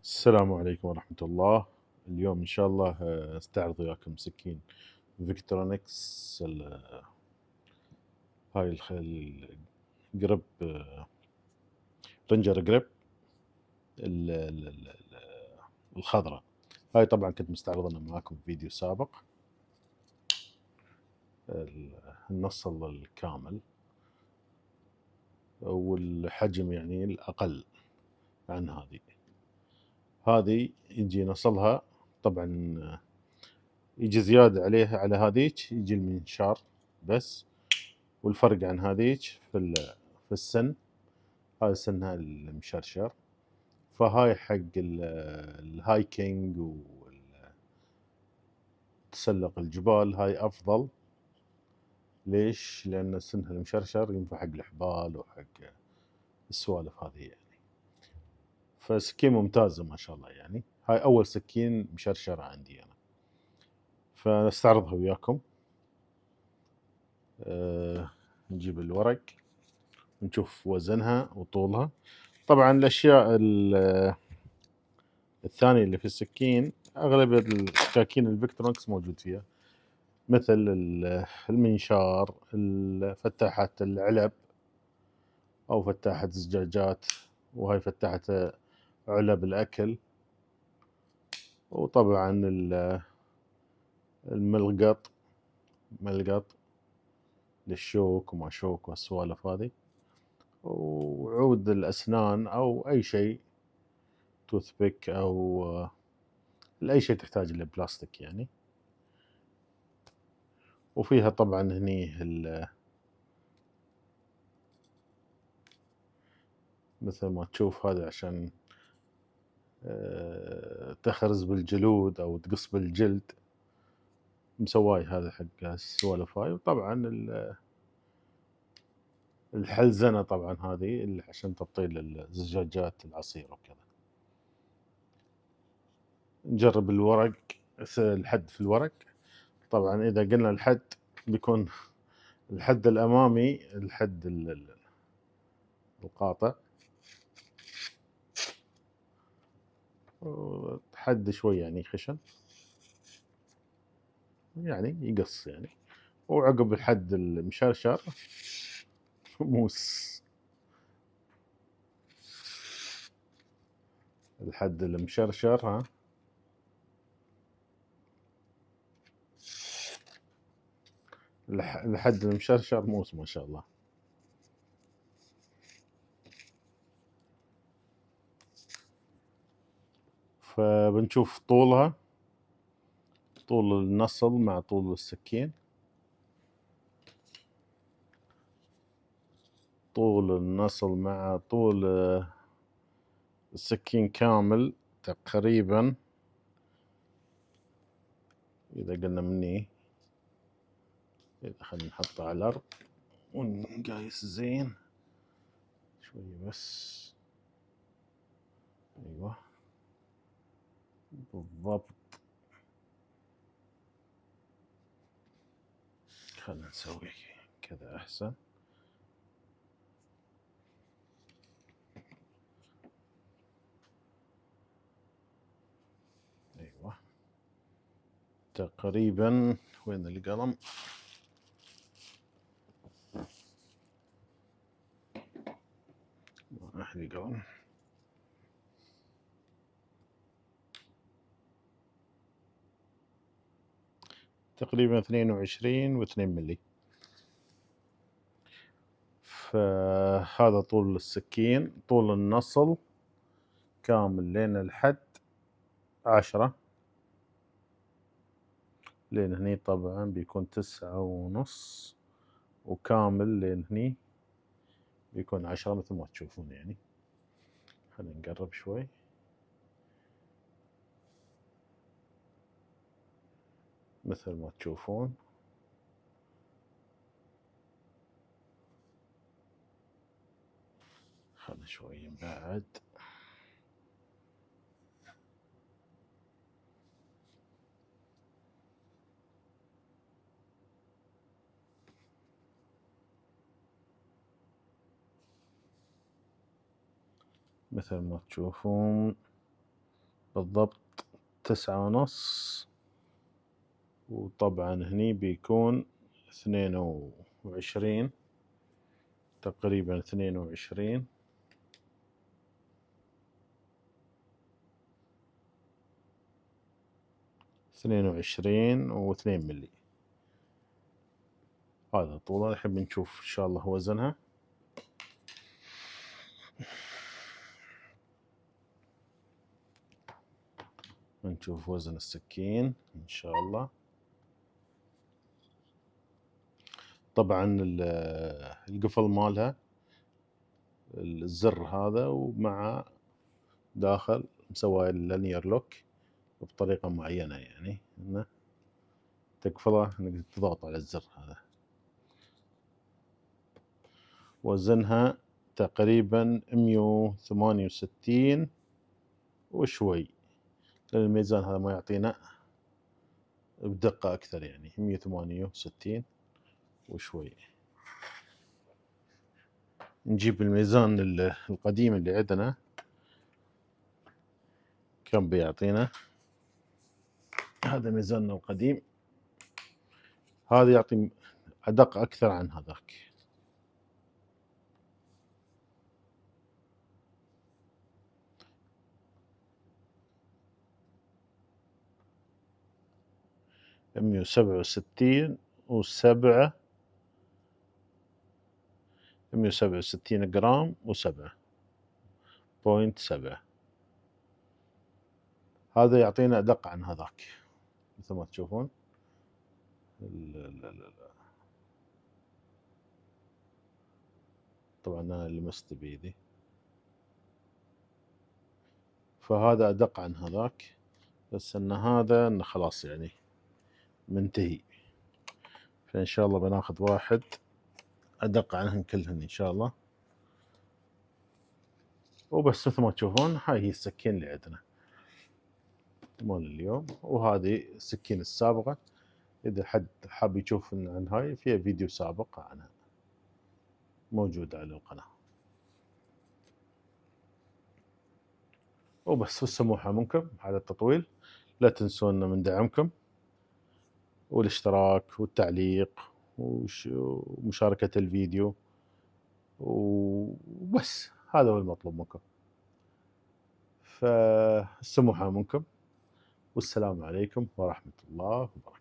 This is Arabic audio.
السلام عليكم ورحمة الله. اليوم إن شاء الله استعرض وياكم سكين فيكترونكس هاي الجريب، رينجر جريب الخضراء. هاي طبعا كنت مستعرضنا معاكم في فيديو سابق. النص الكامل والحجم يعني الأقل عن هذه يجي نصلها طبعا، يجي زيادة عليها على هذيك يجي المنشار بس، والفرق عن هذيك في السن. هاي سنها المشرشر، فهاي حق الهايكينج وتسلق الجبال هاي أفضل. ليش؟ لأن سنها المشرشر ينفع حق الحبال وحق السوالف هذه يعني. فسكين ممتازة ما شاء الله يعني. هاي أول سكين مشرشرة عندي أنا، فنستعرضها وياكم. نجيب الورق نشوف وزنها وطولها. طبعا الأشياء الثانية اللي في السكين أغلب السكاكين الفيكترونكس موجود فيها، مثل المنشار، فتاحة العلب أو فتاحة الزجاجات، وهاي فتاحة علب الأكل، وطبعا الملقط، ملقط للشوك وما شوك والسوالف هذه، وعود الأسنان أو أي شيء، توثبيك أو أي شيء تحتاج له بلاستيك يعني. وفيها طبعا هني مثل ما تشوف هذا عشان تخرز بالجلود أو تقص بالجلد، مسواي هذا حق السوالف هاي. وطبعا الحلزنة طبعا هذه اللي عشان تبطيل الزجاجات العصير وكذا. نجرب الورق، الحد في الورق. طبعا إذا قلنا الحد بيكون الحد الأمامي الحد القاطع، حد شوي يعني خشن يعني يقص يعني. وعقب الحد المشرشر موس. الحد المشرشر ها، الحد المشرشر موس ما شاء الله. فبنشوف طولها، طول النصل مع طول السكين. طول النصل مع طول السكين كامل تقريبا، إذا قلنا مني، إذا خلينا نحطه على الأرض ونقايس زين شوي بس. أيوة بالضبط. خلينا نسوي كذا أحسن. أيوة تقريبا. وين القلم؟ ما أحلي قلم. تقريبا 22 و2 ملي. فهذا طول السكين. طول النصل كامل لين الحد 10، لين هني طبعا بيكون 9.5، وكامل لين هني بيكون 10 مثل ما تشوفون يعني. خلينا نقرب شوي. مثل ما تشوفون خلينا شوي نبعد. مثل ما تشوفون بالضبط 9.5، وطبعا هني بيكون 22، تقريبا 22. و2 ملي. هذا طولها. الحين بنشوف ان شاء الله وزنها. بنشوف وزن السكين ان شاء الله. طبعا القفل مالها الزر هذا، ومع داخل مسوي اللينير لوك بطريقة معينة، يعني انه تقفله انك تضغط على الزر هذا. وزنها تقريبا 168 وشوي، لأن الميزان هذا ما يعطينا بدقة أكثر، يعني 168 وشوي. نجيب الميزان القديم اللي عندنا، كم بيعطينا. هذا ميزاننا القديم، هذا يعطي أدق أكثر عن هذاك. مية وسبعة وستين و7، 167 جرام و7.7. هذا يعطينا أدق عن هذاك مثل ما تشوفون. طبعا أنا لمست بيدي، فهذا أدق عن هذاك، بس إن هذا إنه خلاص يعني منتهي. فإن شاء الله بناخذ واحد أدق عنهم كلهن إن شاء الله. وبس مثل ما تشوفون، هاي هي السكين اللي عندنا مال اليوم. وهذه السكين السابقة، إذا حد حاب يشوف عن هاي، فيها فيديو سابق عنها موجود على القناة. وبس، والسموحة منكم على التطويل. لا تنسونا من دعمكم والاشتراك والتعليق ومشاركة الفيديو. وبس هذا هو المطلوب منكم. فالسموحة منكم، والسلام عليكم ورحمة الله وبركاته.